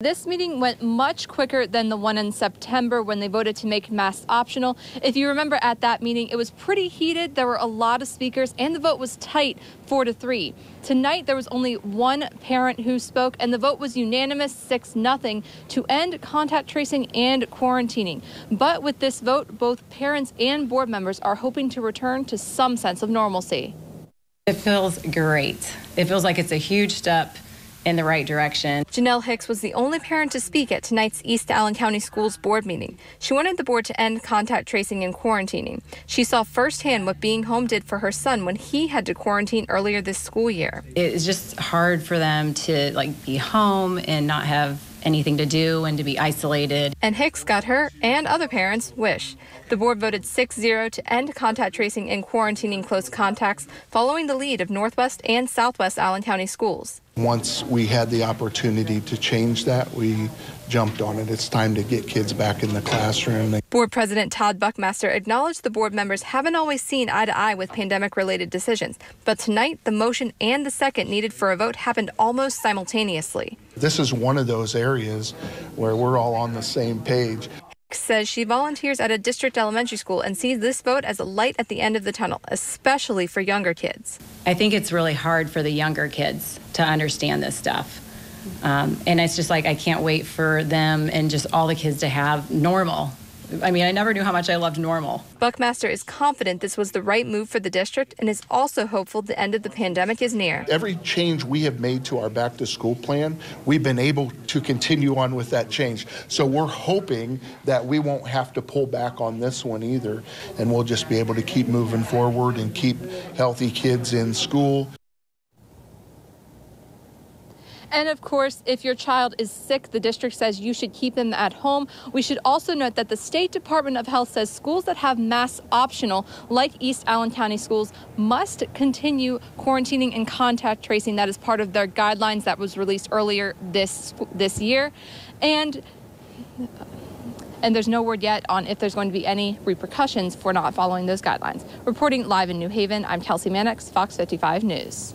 This meeting went much quicker than the one in September when they voted to make masks optional. If you remember at that meeting, it was pretty heated. There were a lot of speakers and the vote was tight 4-3. Tonight, there was only one parent who spoke and the vote was unanimous 6-0 to end contact tracing and quarantining. But with this vote, both parents and board members are hoping to return to some sense of normalcy. It feels great. It feels like it's a huge step in the right direction. Janelle Hicks was the only parent to speak at tonight's East Allen County Schools board meeting. She wanted the board to end contact tracing and quarantining. She saw firsthand what being home did for her son when he had to quarantine earlier this school year. It's just hard for them to be home and not have anything to do and to be isolated. And Hicks got her and other parents' wish. The board voted 6-0 to end contact tracing and quarantining close contacts, following the lead of Northwest and Southwest Allen County schools. Once we had the opportunity to change that, we jumped on it. It's time to get kids back in the classroom. Board President Todd Buckmaster acknowledged the board members haven't always seen eye to eye with pandemic-related decisions, but tonight the motion and the second needed for a vote happened almost simultaneously. This is one of those areas where we're all on the same page. Says she volunteers at a district elementary school and sees this vote as a light at the end of the tunnel, especially for younger kids. I think it's really hard for the younger kids to understand this stuff. And it's just I can't wait for them and just all the kids to have normal. I mean, I never knew how much I loved normal. Buckmaster is confident this was the right move for the district and is also hopeful the end of the pandemic is near. Every change we have made to our back to school plan, we've been able to continue on with that change. So we're hoping that we won't have to pull back on this one either, and we'll just be able to keep moving forward and keep healthy kids in school. And of course, if your child is sick, the district says you should keep them at home. We should also note that the State Department of Health says schools that have masks optional, like East Allen County schools, must continue quarantining and contact tracing. That is part of their guidelines that was released earlier this year. And there's no word yet on if there's going to be any repercussions for not following those guidelines. Reporting live in New Haven, I'm Kelsey Mannix, Fox 55 News.